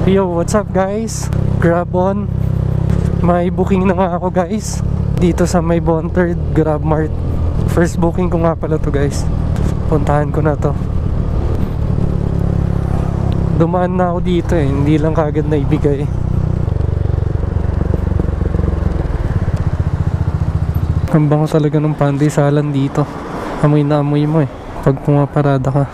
Yo, what's up guys? Grab on. May booking na nga ako guys dito sa may Bonterd Grab Mart. First booking ko nga pala to guys. Puntahan ko na to. Dumaan na ako dito eh, hindi lang kagad na ibigay. Ang bango talaga ng pandesalan dito. Amoy na amoy mo eh pag pumaparada ka.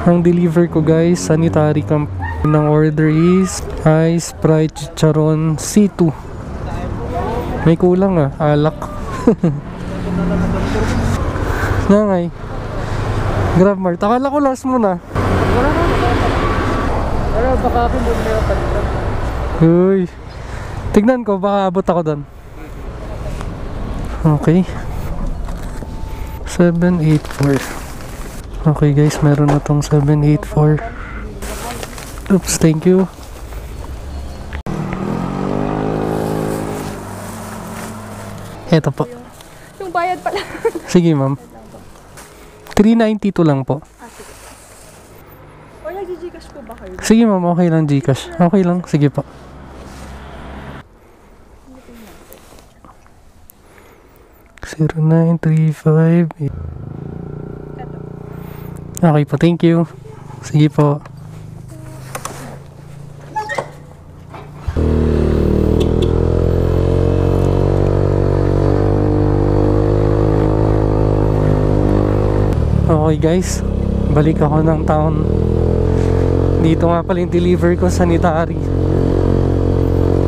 Ang deliver ko guys, sanitary camp. Ng order is ice, Sprite, chicharon, C2. May kulang ah, alak. Nangay Grab Mart, akala ko last mo na. Pero baka ako muna yung palitan. Uy, tignan ko, baka abot ako doon. Okay, 784. Okay guys, meron na tong 784. Oops, thank you. Eto po. Yung bayad pala. Sige ma'am. 392 lang po. Sige. O nag-Gcash po ba kayo? Sige ma'am, okay lang Gcash. Okay lang, sige po. Zero 0935. Okay po, thank you. Sige po. Okay guys, balik ako ng town. Dito nga pala yung deliver ko, sanitary,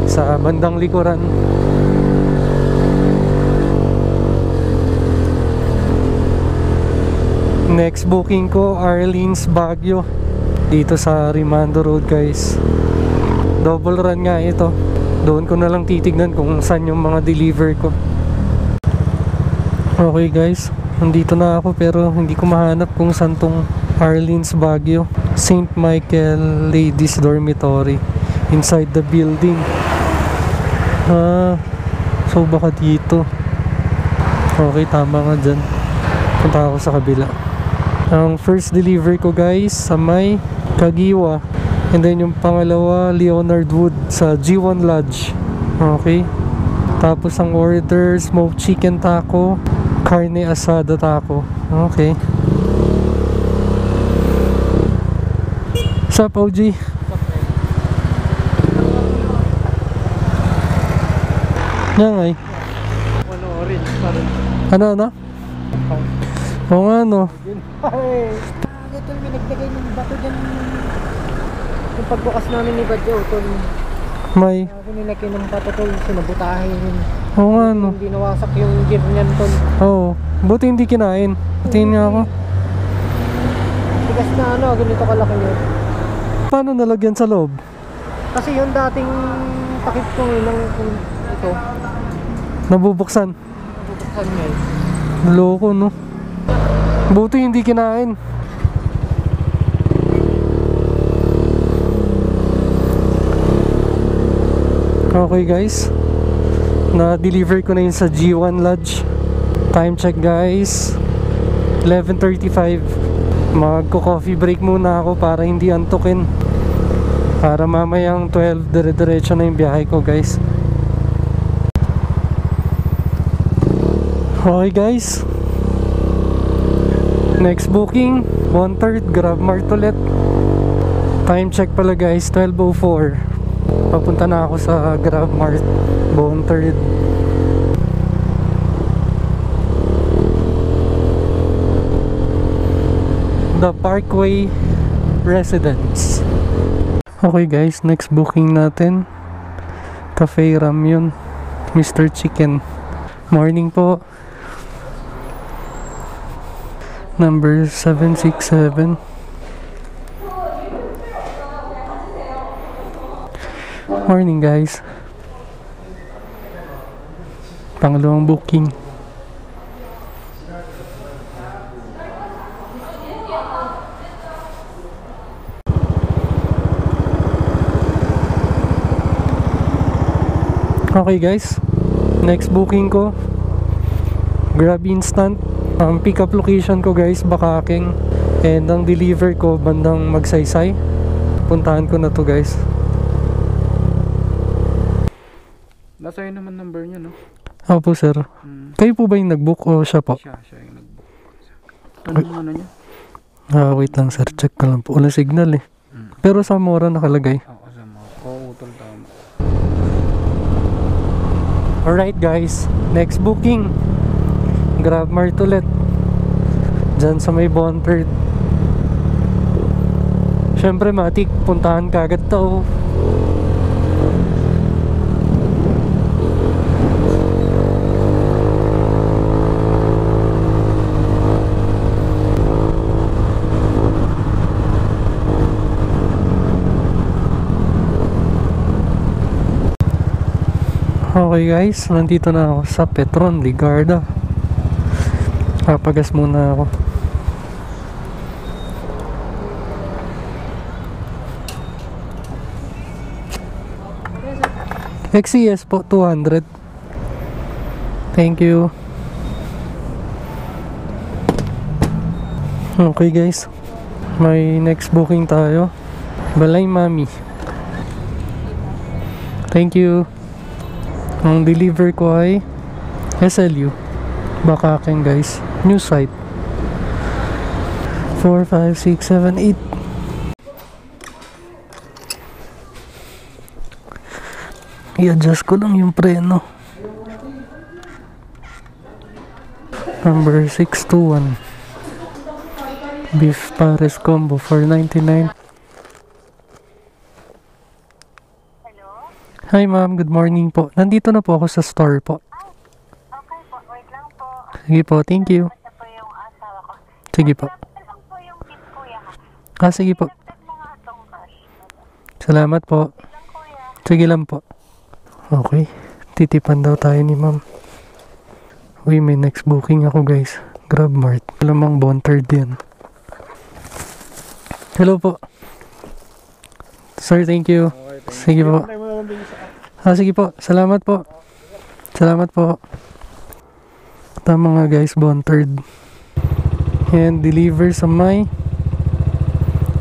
sa bandang likuran. Next booking ko, Arlene's Baguio, dito sa Rimando Road guys. Double run nga ito. Doon ko na lang titignan kung saan yung mga deliver ko. Okay guys, nandito na ako pero hindi ko mahanap kung saan tong Arlene's Baguio. St. Michael Ladies Dormitory, inside the building. So baka dito. Okay, tama nga dyan. Punta ako sa kabila. Ang first delivery ko guys sa may Kagiwa, and then yung pangalawa Leonard Wood sa G1 Lodge. Okay, tapos ang order, smoked chicken taco, carne asada taco. Okay. Sup OG? Yan ay. Ano, orange pa rin. Ano? Oo nga no. Ito yung naglagay ng bato dyan. Yung pagbukas namin ni Badyo, tol. May. Nilagay ng bato tol, sinabutahin yun. Oo nga no. Hindi nawasak yung gear niyan tol. Oo. Buti hindi kinain. Tingin niya ako. Tigas na ano, ganito kalaki yun. Paano nalagyan sa loob? Kasi yung dating takip ko ng ito, Nabubuksan. nabubuksan niya eh. Loko no. Buti hindi kinain. Okay guys, na-deliver ko na yun sa G1 Lodge. Time check guys, 11:35. Magko-coffee break muna ako para hindi antukin, para mamayang 12 dire-diretso na yung biyahe ko guys. Okay guys, next booking, Bonterd Grab Mart ulit. Time check pala guys, 12:04. Papunta na ako sa Grab Mart Bonterd. The Parkway Residence. Okay guys, next booking natin, Cafe Ramyun, Mr. Chicken. Morning po. Number 767. Morning guys. Pangalawang booking. Okay guys, next booking ko, Grab Instant. Ang pick up location ko guys, Bakaking, and ang deliver ko bandang Magsaysay. Puntahan ko na to guys. Nasa yun naman number niya, no? Opo, sir. Kayo po ba yung nag-book o siya po? Siya yung nag-book. Anong ano niya? Wait lang, sir. Check ko lang po. Wala signal eh. Pero sa Mora nakalagay. Oo, sa mga. Oo, utol tama. Alright guys, next booking. Grab Mart ulit. Diyan sa may Bonford. Siyempre matik, puntahan ka agad to. Okay guys, nandito na ako sa Petron Ligarda. Papagas muna ako. XCS po, 200. Thank you. Okay guys, may next booking tayo. Balay Mami. Thank you. Ang deliver ko ay SLU Bakaken guys. New site 4, 5, 6, 7, 8. I-adjust ko lang yung preno. Number 621 Beef Pares Combo 499. Hi ma'am, good morning po. Nandito na po ako sa store po. Okay po, wait lang po. Sige po, thank you. Ito po yung asawa ko. Sige po. Ito lang po yung tip kuya ha. Sige po. Dagdag mga atong cash. Salamat po. Wait lang kuya. Sige lang po. Okay. Titipan daw tayo ni ma'am. Uy, may next booking ako guys. Grab Mart. Alamang Bonford yan. Hello po. Sir, thank you. Sige po. Sige po. Salamat po. Salamat po. Tama nga guys, Bonford. And deliver sa may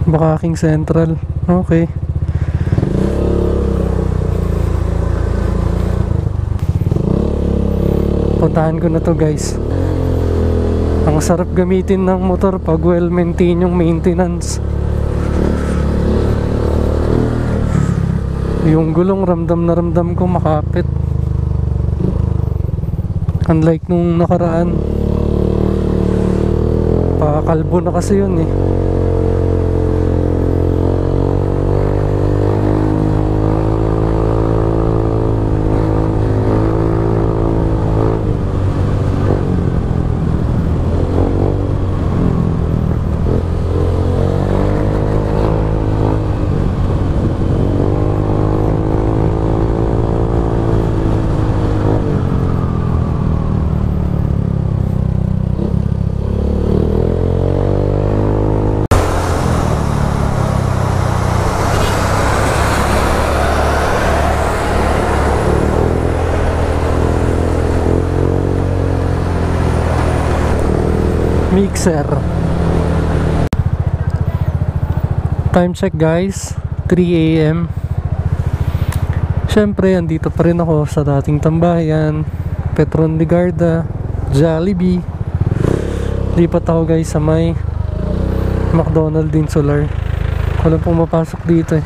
Bakaking Central. Okay. Puntahan ko na to guys. Ang sarap gamitin ng motor pag well maintain yung maintenance. Yung gulong ramdam na ramdam ko makapit. Unlike nung nakaraan. Pakalbo na kasi yun eh. Mixer. Time check guys, 3 AM. Syempre andito pa rin ako sa dating tambayan, Petron Ligarda, Jollibee. Lipat ako guys sa may McDonald's Insular. Walang pumapasok dito eh.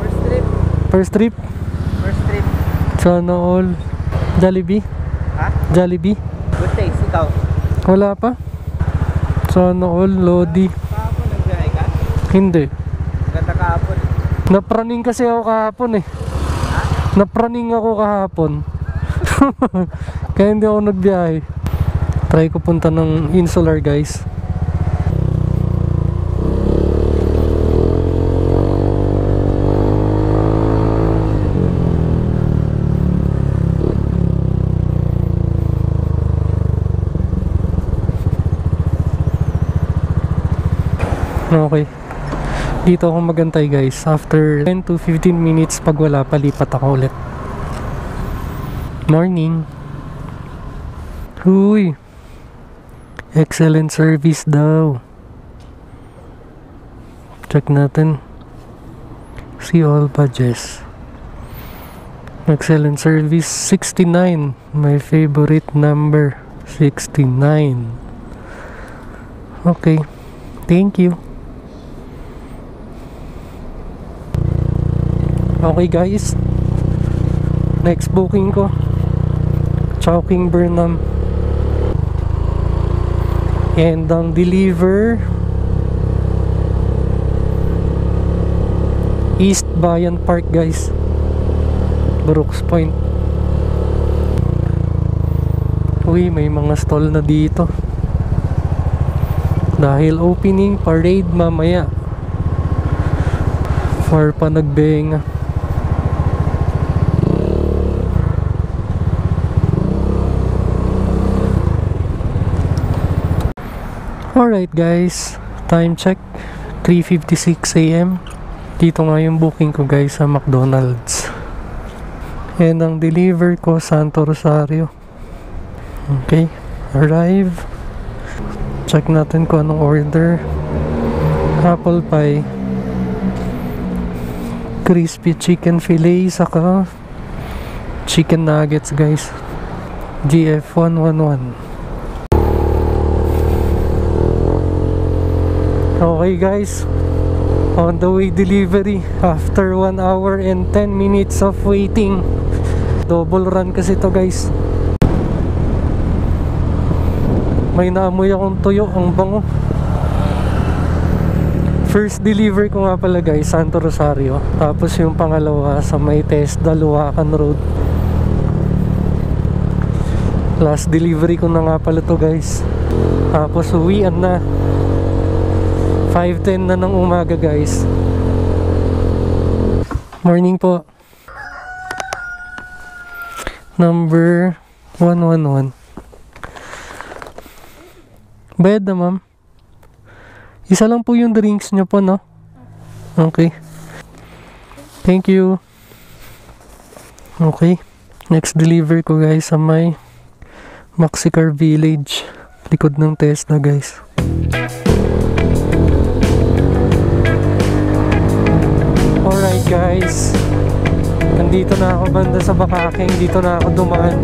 First trip. First trip? First trip. Sana all. Jollibee? Ha? Jollibee? Good taste, ikaw. Wala pa? Sana all, Lodi. Kahapon nagbiyahe ka? Hindi. Ganda kahapon. Napraning kasi ako kahapon eh. Ha? Napraning ako kahapon. Kaya hindi ako nagbiyahe. Try ko punta ng Insular guys. Okay. Dito ako magantay guys. After 10 to 15 minutes pag wala, palipat ako ulit. Morning. Huy. Excellent service daw. Check natin. See all badges. Excellent service. 69. My favorite number. 69. Okay. Thank you. Okay guys. Next booking ko. Chowking Burnham. And ang deliver East Bayan Park guys, Brooks Point. Uy, may mga stall na dito dahil opening parade mamaya for panagbenga. Alright guys, time check 3:56 AM. Dito nga yung booking ko guys sa McDonald's. And ang deliver ko Santo Rosario. Okay, arrive. Check natin kung anong order. Apple pie, crispy chicken fillet, saka chicken nuggets guys. GF111. Okay guys, on the way delivery after 1 hour and 10 minutes of waiting. Double run kasi to guys. May naamoy akong tuyo, ang bango. First delivery ko nga pala guys, Santo Rosario. Tapos yung pangalawa sa may TESDA Luwakan Road. Last delivery ko na nga pala to guys. Tapos uwian na 5:10 na ng umaga guys. Morning po. Number 111. Bayad na ma'am. Isa lang po yung drinks nyo po, no? Okay. Thank you. Okay. Next deliver ko guys sa may Maxicar Village. Likod ng TESDA guys. Alright guys, nandito na ako banda sa Bakaking. Dito na ako dumaan.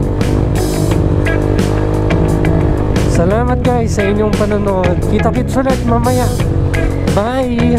Salamat guys sa inyong panonood. Kita-kits ulit mamaya. Bye!